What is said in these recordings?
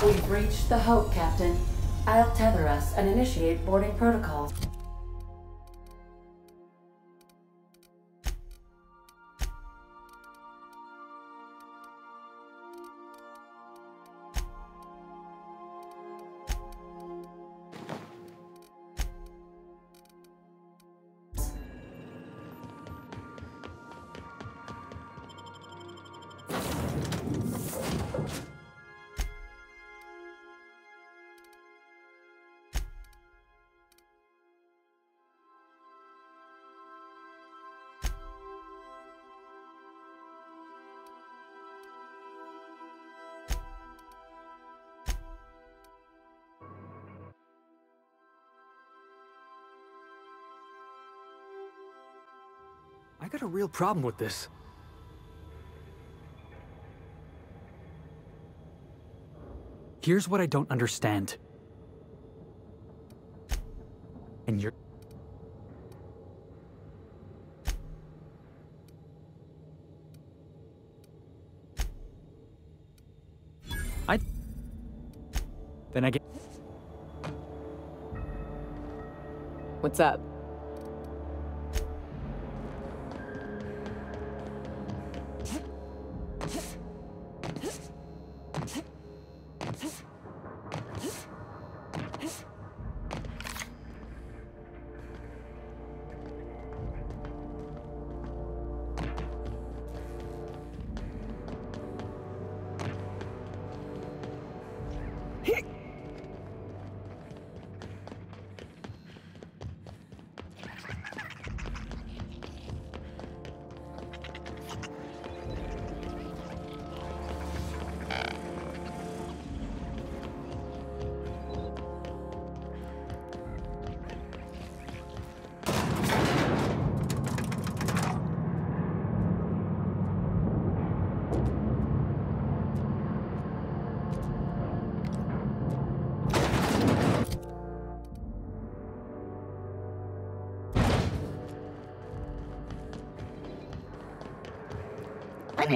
We've reached the Hope, Captain. I'll tether us and initiate boarding protocols. I got a real problem with this. Here's what I don't understand. And you're... Then I get... What's up?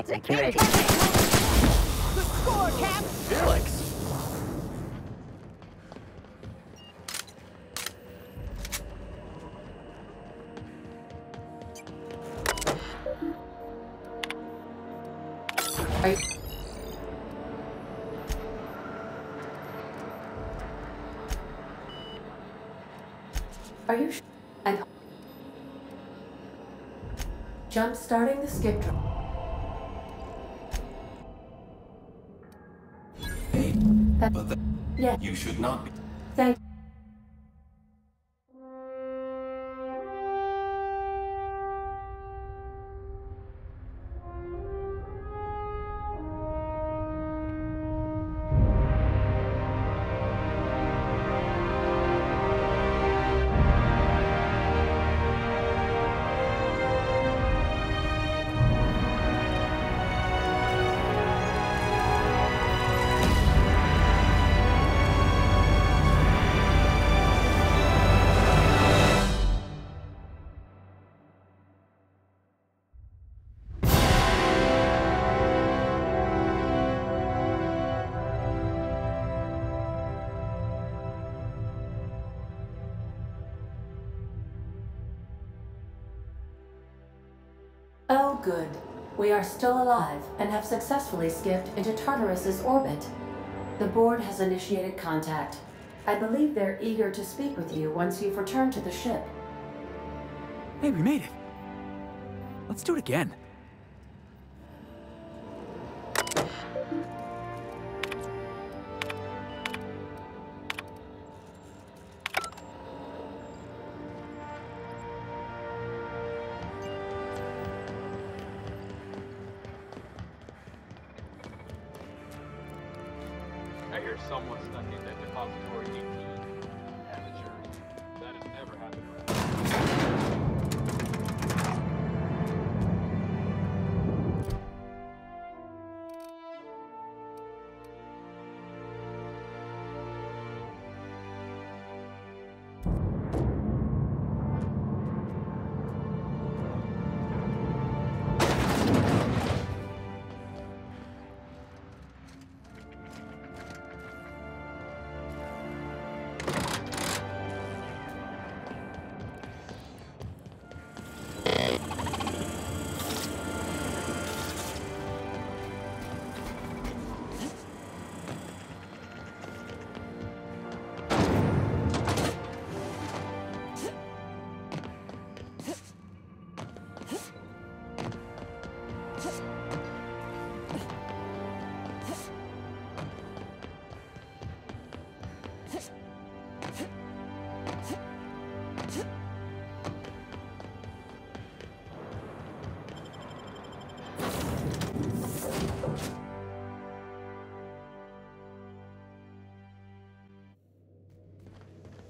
Security. The score, Cap! Felix! Are you and jump starting the skip drive? Yeah. You should not be. Thank. Oh, good. We are still alive and have successfully skipped into Tartarus's orbit. The board has initiated contact. I believe they're eager to speak with you once you've returned to the ship. Hey, we made it. Let's do it again. I hear someone stuck in that depository 18. Amateurs. That has never happened around.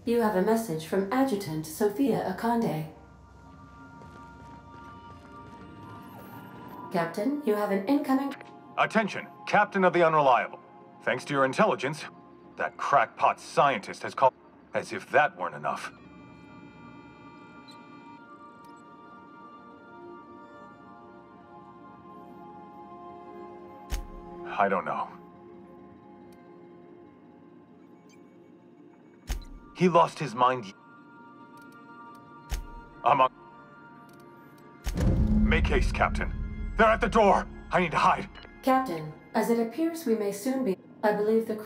You have a message from Adjutant Sophia Akande. Captain, you have an incoming... Attention, Captain of the Unreliable. Thanks to your intelligence, that crackpot scientist has called... As if that weren't enough. I don't know. He lost his mind. Make haste, Captain. They're at the door. I need to hide. Captain, as it appears we may soon be... I believe the...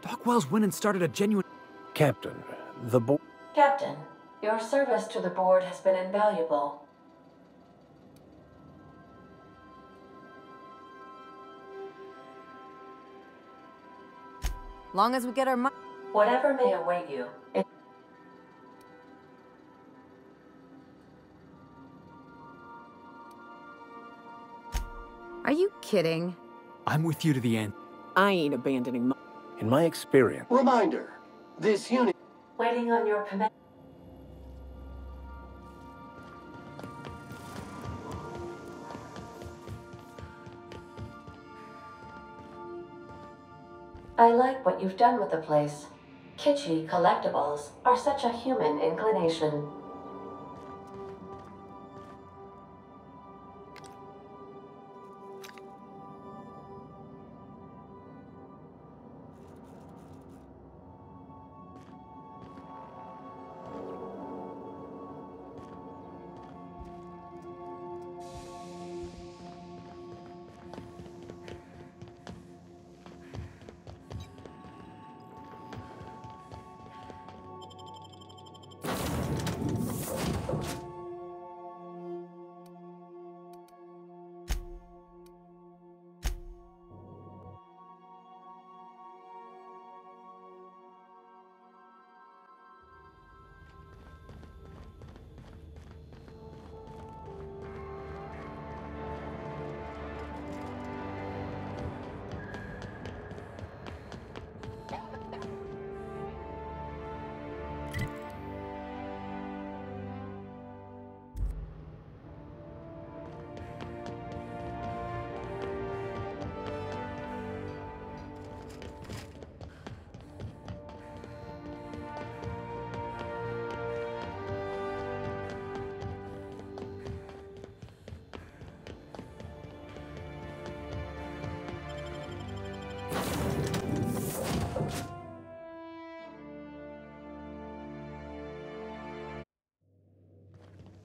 Dockwell's went and started a genuine... Captain, the board... Captain, your service to the board has been invaluable. Long as we get our money. Whatever may await you, Are you kidding? I'm with you to the end. I ain't abandoning my... In my experience... Reminder, this unit... waiting on your command. I like what you've done with the place. Kitschy collectibles are such a human inclination.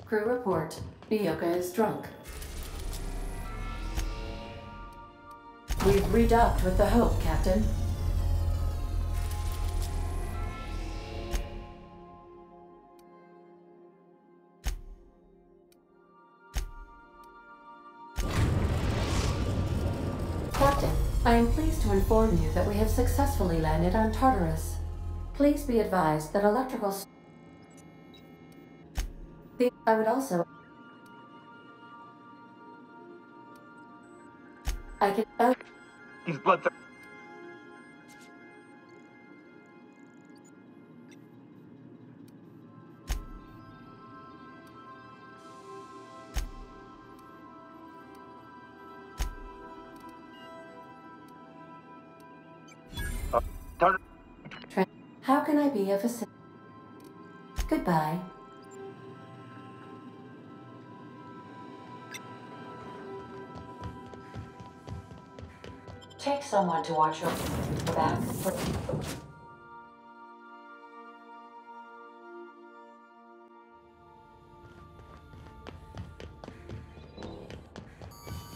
Crew report. Bioka is drunk. We've redocked with the Hope, Captain. Captain, I am pleased to inform you that we have successfully landed on Tartarus. Please be advised that electrical... I would also... I can... He's bloodthirsty. How can I be of assistance? Goodbye. Take someone to watch your back.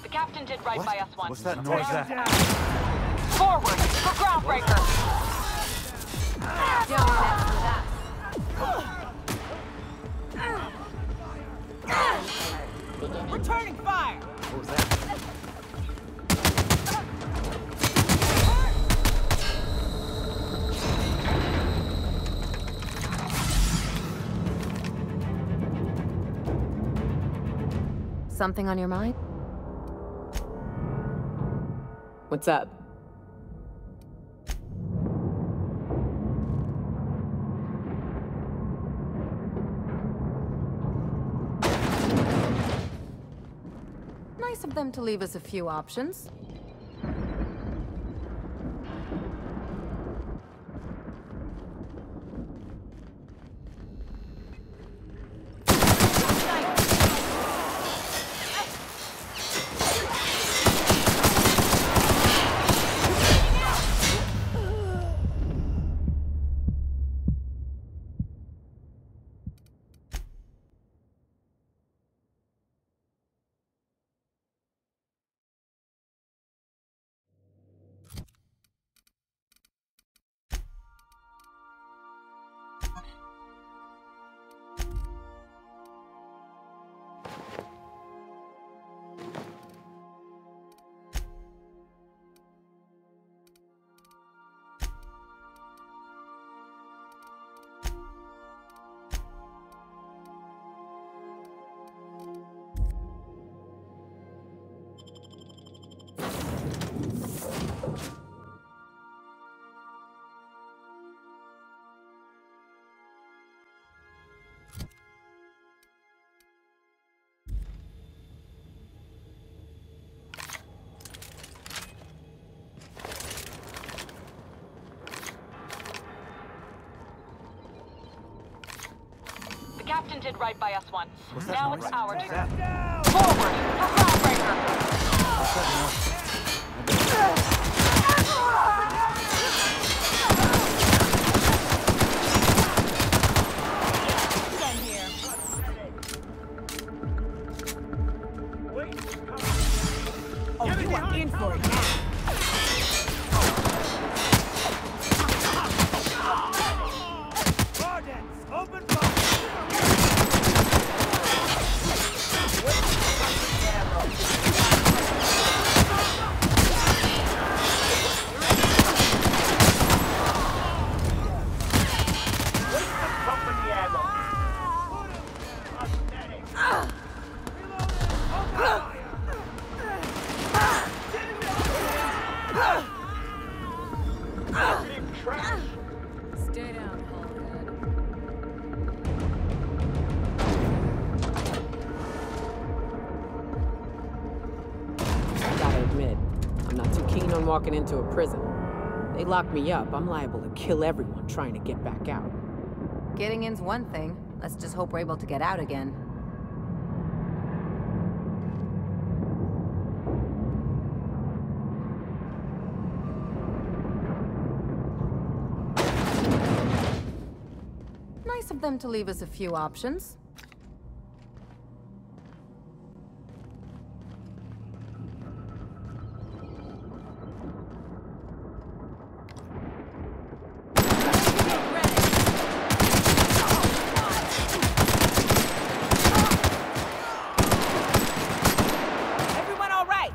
The captain did right by us once. What's that noise? Forward for groundbreaker. Returning fire! What was that? Something on your mind? What's up? Nice of them to leave us a few options. The captain did right by us once. What's that Now noise? it's our What's turn. that? Forward for groundbreaker. Oh, you are in for it now. Stay down, Hallhead. Gotta admit, I'm not too keen on walking into a prison. They lock me up, I'm liable to kill everyone trying to get back out. Getting in's one thing. Let's just hope we're able to get out again. Nice of them to leave us a few options. Everyone all right?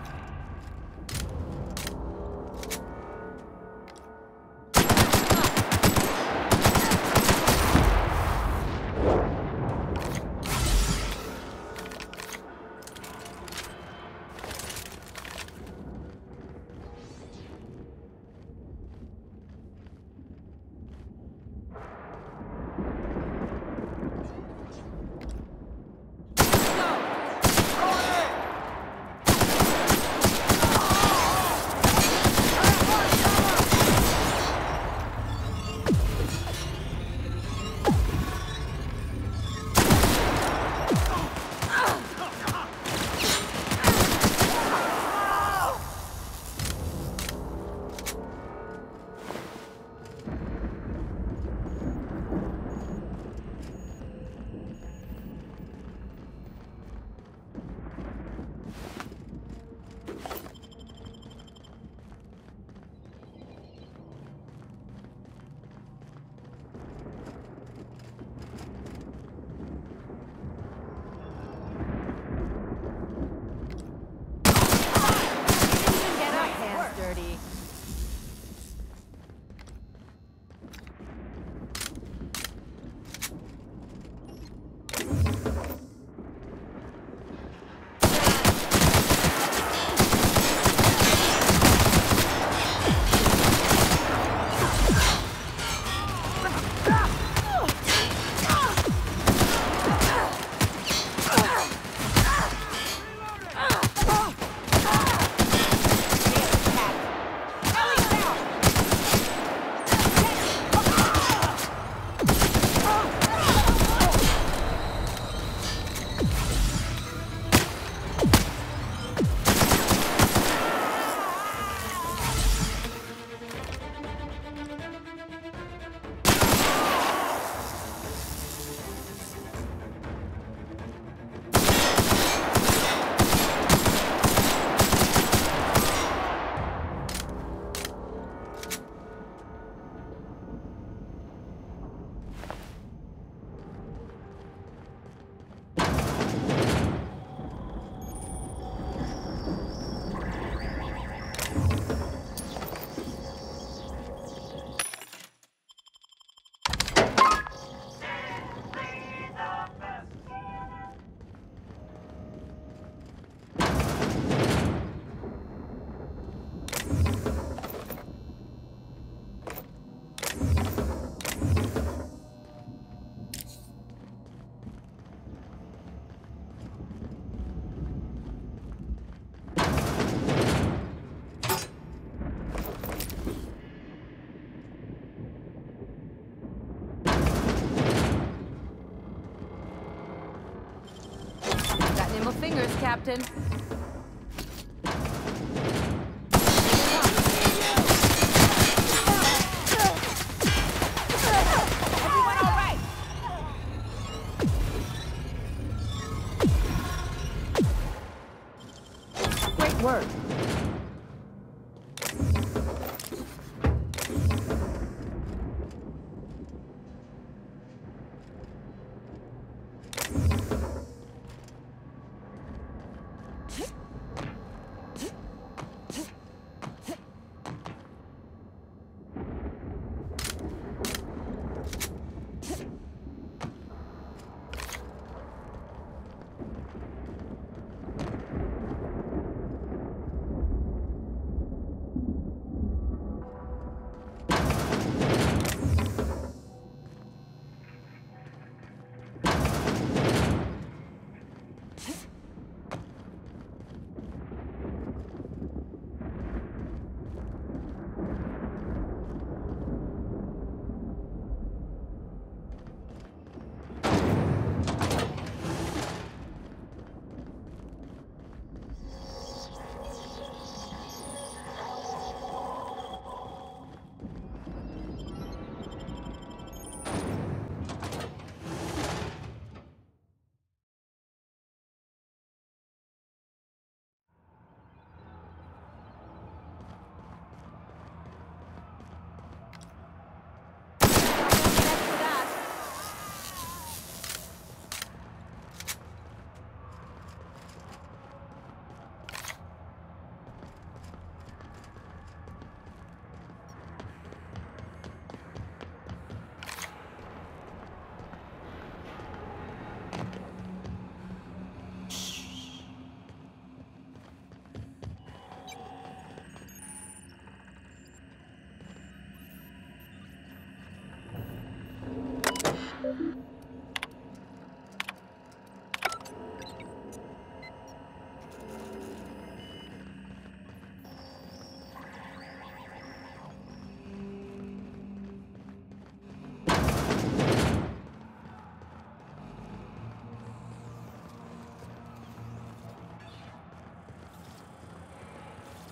Little fingers, Captain. Everyone all right? Great work.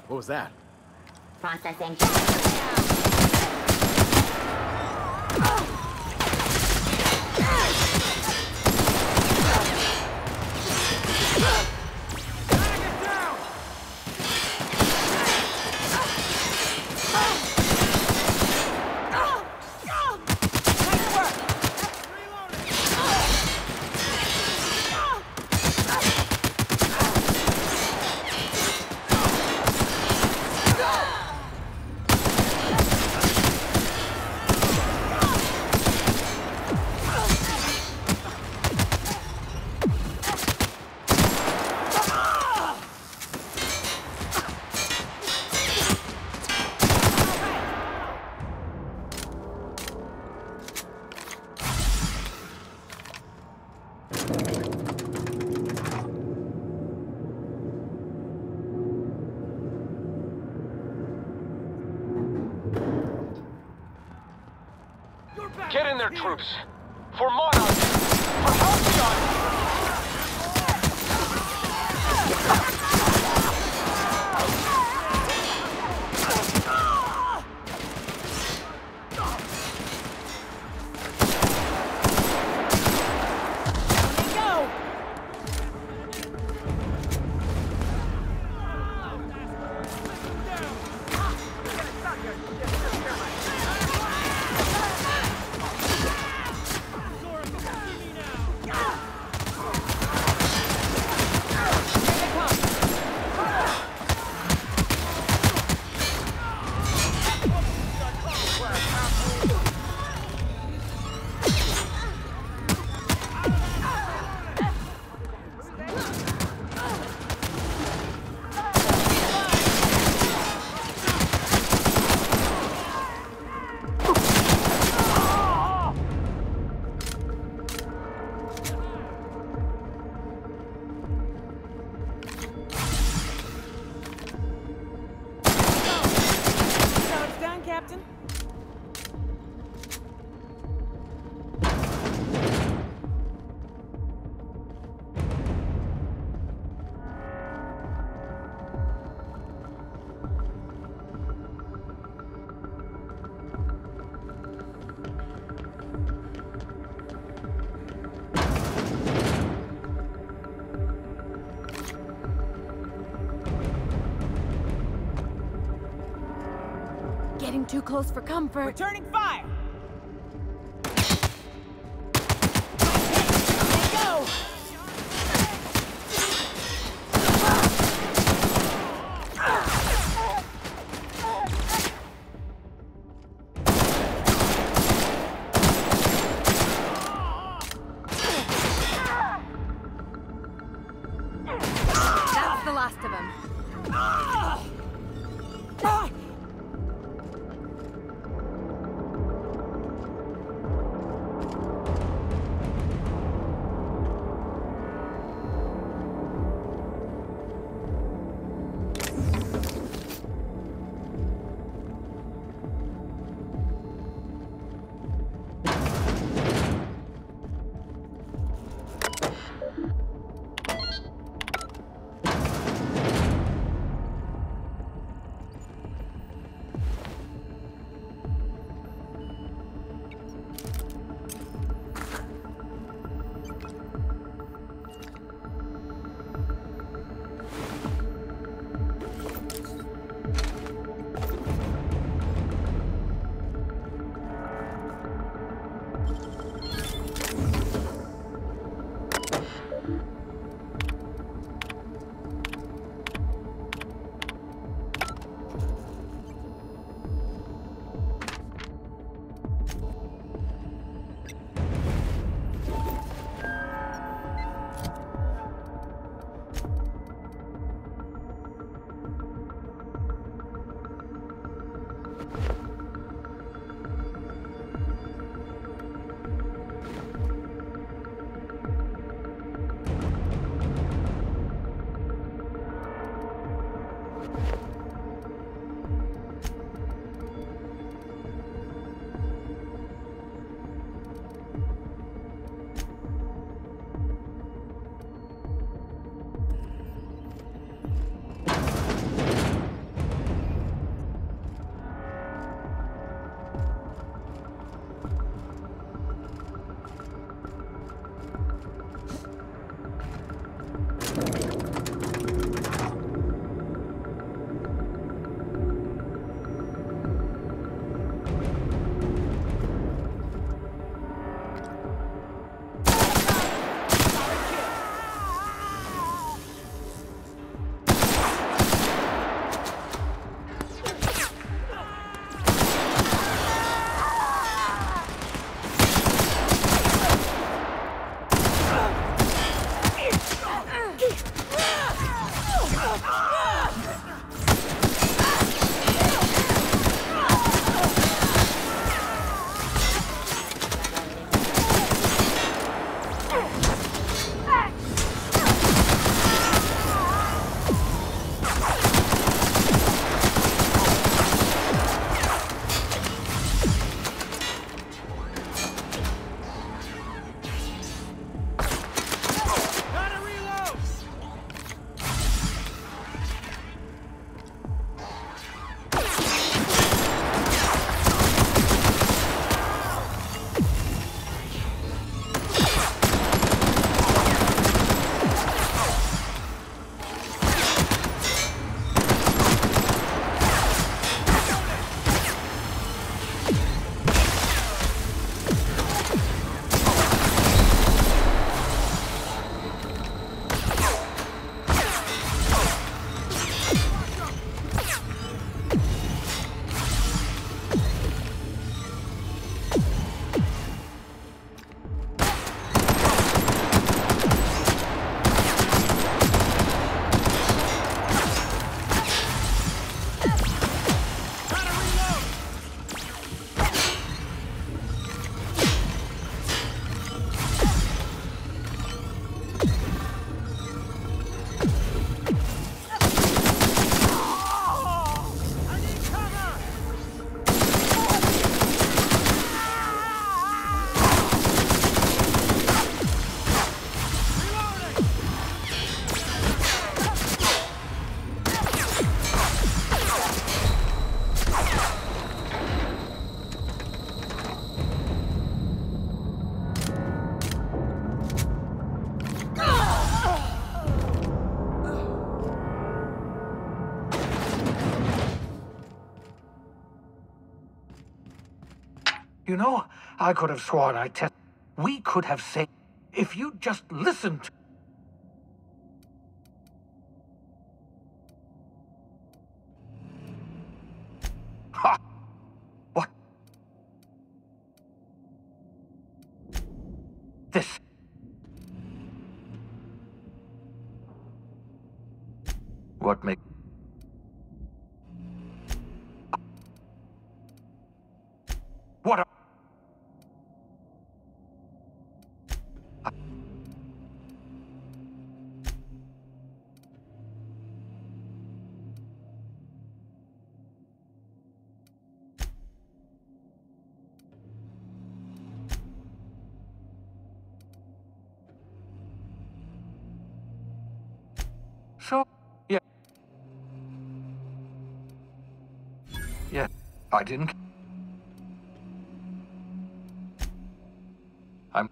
What was that? Processing. Get in there, troops! For Monarch! For Halcyon! Getting too close for comfort. Returning fire! That's the last of them. You know, I could have sworn I tested. We could have saved if you just listened. Ha! What? This. What make? What? So, yeah. Yeah, I didn't. I'm.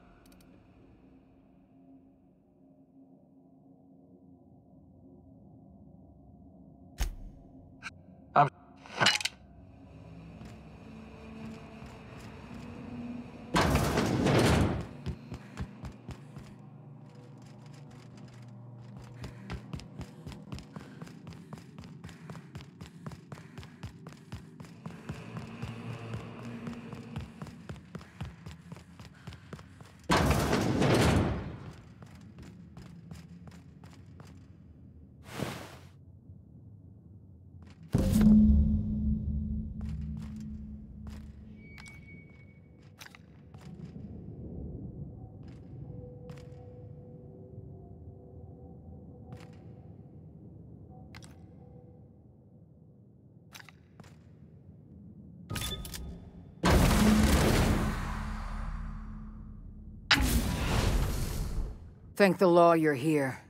I'm. Thank the law you're here.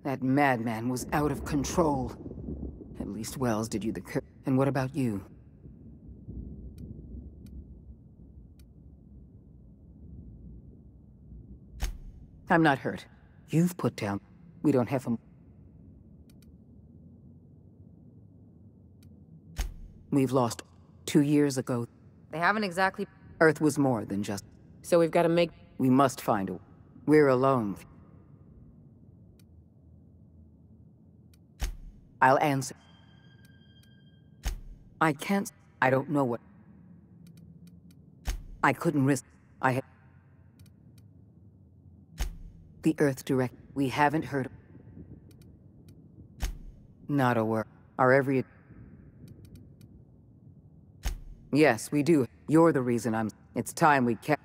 That madman was out of control. At least Wells did you the cur- And what about you? I'm not hurt. You've put down. We don't have a... We've lost 2 years ago. They haven't exactly... Earth was more than just... So we've got to make... We must find a... We're alone. I'll answer. I can't... I don't know what... I couldn't risk... I had... The Earth direct... We haven't heard... Not a word. Our every... Yes, we do. You're the reason I'm... It's time we kept...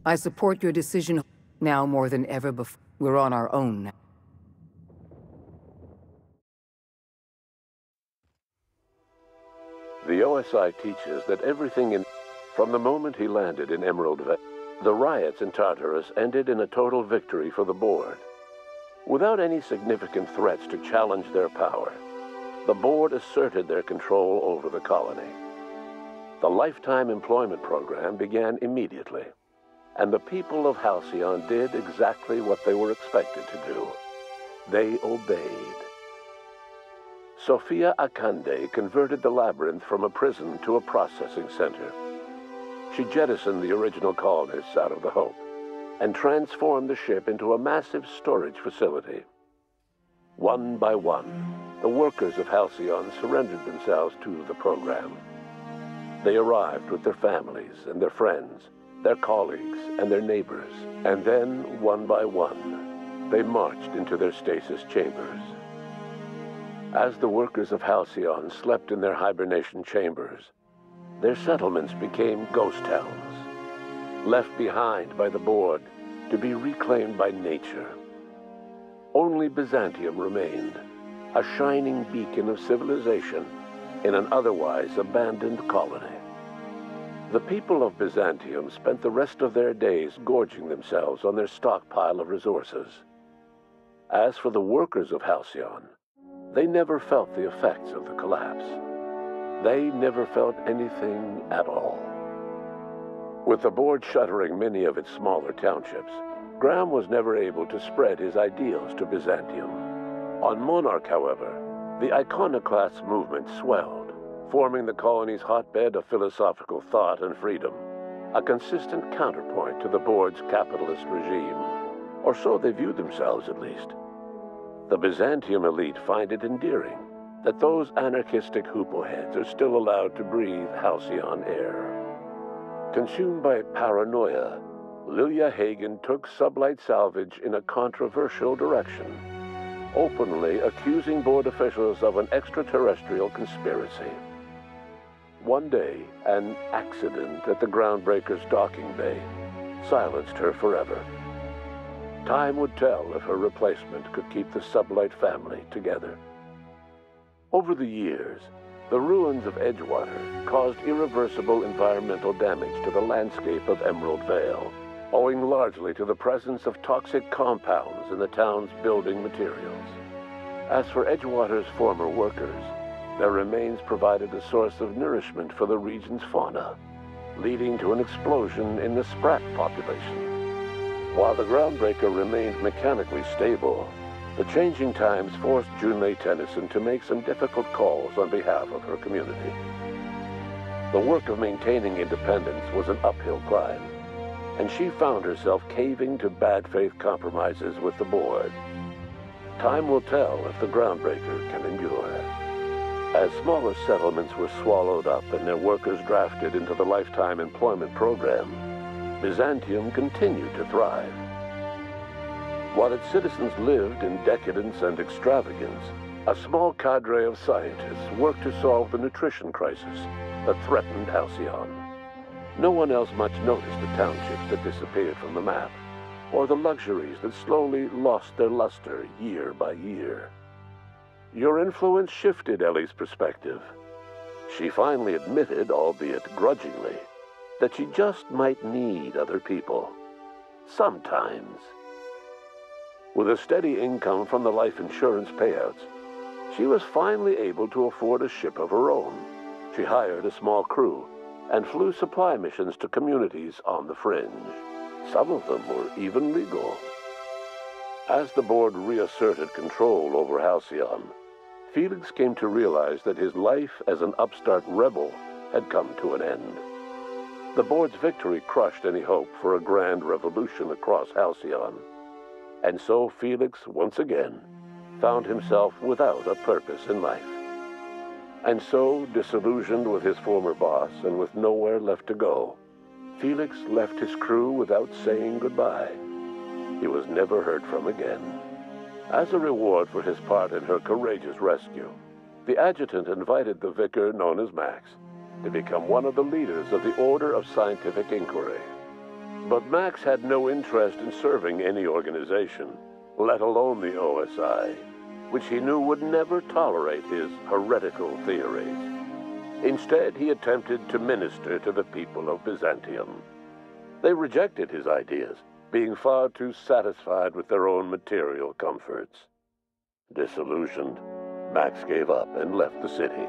I support your decision now more than ever before. We're on our own now. The OSI teaches that everything in... From the moment he landed in Emerald Valley, the riots in Tartarus ended in a total victory for the board. Without any significant threats to challenge their power, the board asserted their control over the colony. The lifetime employment program began immediately, and the people of Halcyon did exactly what they were expected to do. They obeyed. Sophia Akande converted the labyrinth from a prison to a processing center. She jettisoned the original colonists out of the Hope and transformed the ship into a massive storage facility. One by one, the workers of Halcyon surrendered themselves to the program. They arrived with their families and their friends, their colleagues and their neighbors, and then, one by one, they marched into their stasis chambers. As the workers of Halcyon slept in their hibernation chambers, their settlements became ghost towns, left behind by the board to be reclaimed by nature. Only Byzantium remained, a shining beacon of civilization in an otherwise abandoned colony. The people of Byzantium spent the rest of their days gorging themselves on their stockpile of resources. As for the workers of Halcyon, they never felt the effects of the collapse. They never felt anything at all. With the board shuttering many of its smaller townships, Graham was never able to spread his ideals to Byzantium. On Monarch, however, The iconoclast movement swelled, forming the colony's hotbed of philosophical thought and freedom, a consistent counterpoint to the board's capitalist regime, or so they viewed themselves at least. The Byzantium elite find it endearing that those anarchistic hoopleheads are still allowed to breathe halcyon air. Consumed by paranoia, Lilia Hagen took sublight salvage in a controversial direction, openly accusing board officials of an extraterrestrial conspiracy. One day, an accident at the Groundbreaker's docking bay silenced her forever. Time would tell if her replacement could keep the sublight family together. Over the years, the ruins of Edgewater caused irreversible environmental damage to the landscape of Emerald Vale, owing largely to the presence of toxic compounds in the town's building materials. As for Edgewater's former workers, their remains provided a source of nourishment for the region's fauna, leading to an explosion in the sprat population. While the Groundbreaker remained mechanically stable, the changing times forced Junlei Tennyson to make some difficult calls on behalf of her community. The work of maintaining independence was an uphill climb, and she found herself caving to bad faith compromises with the board. Time will tell if the Groundbreaker can endure. As smaller settlements were swallowed up and their workers drafted into the lifetime employment program, Byzantium continued to thrive. While its citizens lived in decadence and extravagance, a small cadre of scientists worked to solve the nutrition crisis that threatened Halcyon. No one else much noticed the townships that disappeared from the map, or the luxuries that slowly lost their luster year by year. Your influence shifted Ellie's perspective. She finally admitted, albeit grudgingly, that she just might need other people. Sometimes. With a steady income from the life insurance payouts, she was finally able to afford a ship of her own. She hired a small crew and flew supply missions to communities on the fringe. Some of them were even legal. As the board reasserted control over Halcyon, Felix came to realize that his life as an upstart rebel had come to an end. The board's victory crushed any hope for a grand revolution across Halcyon. And so Felix, once again, found himself without a purpose in life. And so, disillusioned with his former boss and with nowhere left to go, Felix left his crew without saying goodbye. He was never heard from again. As a reward for his part in her courageous rescue, the adjutant invited the vicar known as Max to become one of the leaders of the Order of Scientific Inquiry. But Max had no interest in serving any organization, let alone the OSI, which he knew would never tolerate his heretical theories. Instead, he attempted to minister to the people of Byzantium. They rejected his ideas, being far too satisfied with their own material comforts. Disillusioned, Max gave up and left the city.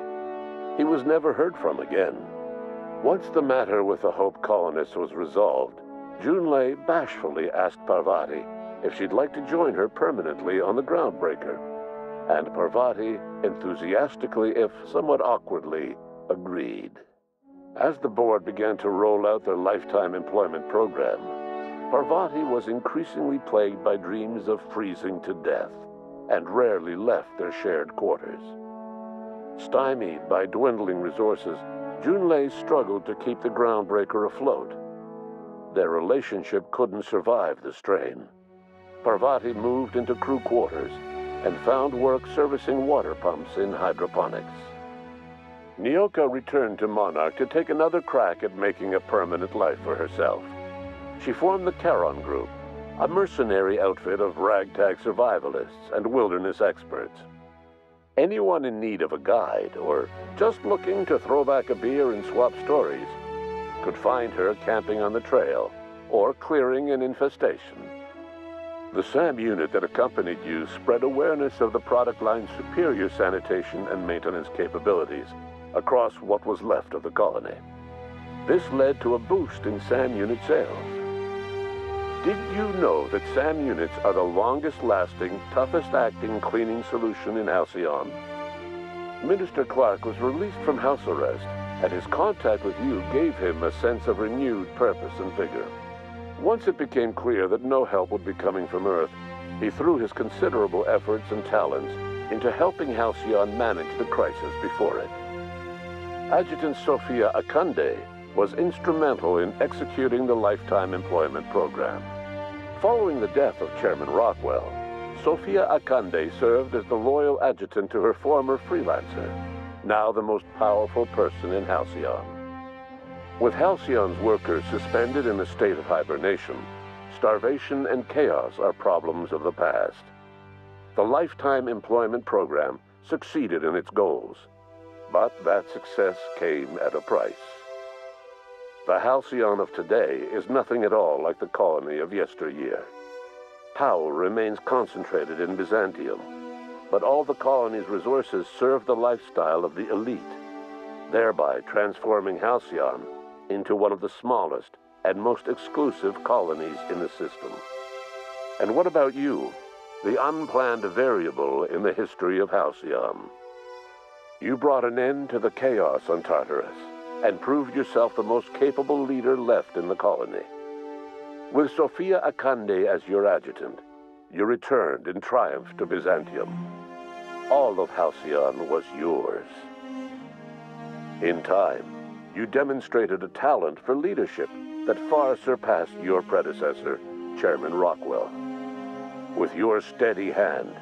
He was never heard from again. Once the matter with the Hope colonists was resolved, Junlei bashfully asked Parvati if she'd like to join her permanently on the Groundbreaker, and Parvati enthusiastically, if somewhat awkwardly, agreed. As the board began to roll out their lifetime employment program, Parvati was increasingly plagued by dreams of freezing to death, and rarely left their shared quarters. Stymied by dwindling resources, Junlei struggled to keep the Groundbreaker afloat. Their relationship couldn't survive the strain. Parvati moved into crew quarters and found work servicing water pumps in hydroponics. Nyoka returned to Monarch to take another crack at making a permanent life for herself. She formed the Charon Group, a mercenary outfit of ragtag survivalists and wilderness experts. Anyone in need of a guide, or just looking to throw back a beer and swap stories, could find her camping on the trail or clearing an infestation. The SAM unit that accompanied you spread awareness of the product line's superior sanitation and maintenance capabilities across what was left of the colony. This led to a boost in SAM unit sales. Did you know that SAM units are the longest-lasting, toughest-acting cleaning solution in Halcyon? Minister Clark was released from house arrest, and his contact with you gave him a sense of renewed purpose and vigor. Once it became clear that no help would be coming from Earth, he threw his considerable efforts and talents into helping Halcyon manage the crisis before it. Adjutant Sophia Akande was instrumental in executing the Lifetime Employment Program. Following the death of Chairman Rockwell, Sophia Akande served as the loyal adjutant to her former freelancer, now the most powerful person in Halcyon. With Halcyon's workers suspended in a state of hibernation, starvation and chaos are problems of the past. The Lifetime Employment Program succeeded in its goals, but that success came at a price. The Halcyon of today is nothing at all like the colony of yesteryear. Power remains concentrated in Byzantium, but all the colony's resources serve the lifestyle of the elite, thereby transforming Halcyon into one of the smallest and most exclusive colonies in the system. And what about you, the unplanned variable in the history of Halcyon? You brought an end to the chaos on Tartarus and proved yourself the most capable leader left in the colony. With Sophia Akande as your adjutant, you returned in triumph to Byzantium. All of Halcyon was yours. In time, you demonstrated a talent for leadership that far surpassed your predecessor, Chairman Rockwell. With your steady hand,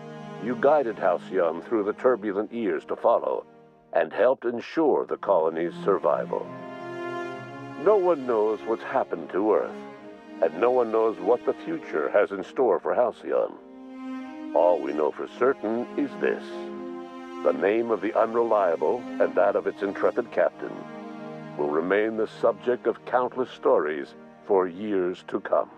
you guided Halcyon through the turbulent years to follow and helped ensure the colony's survival. No one knows what's happened to Earth, and no one knows what the future has in store for Halcyon. All we know for certain is this: the name of the Unreliable and that of its intrepid captain will remain the subject of countless stories for years to come.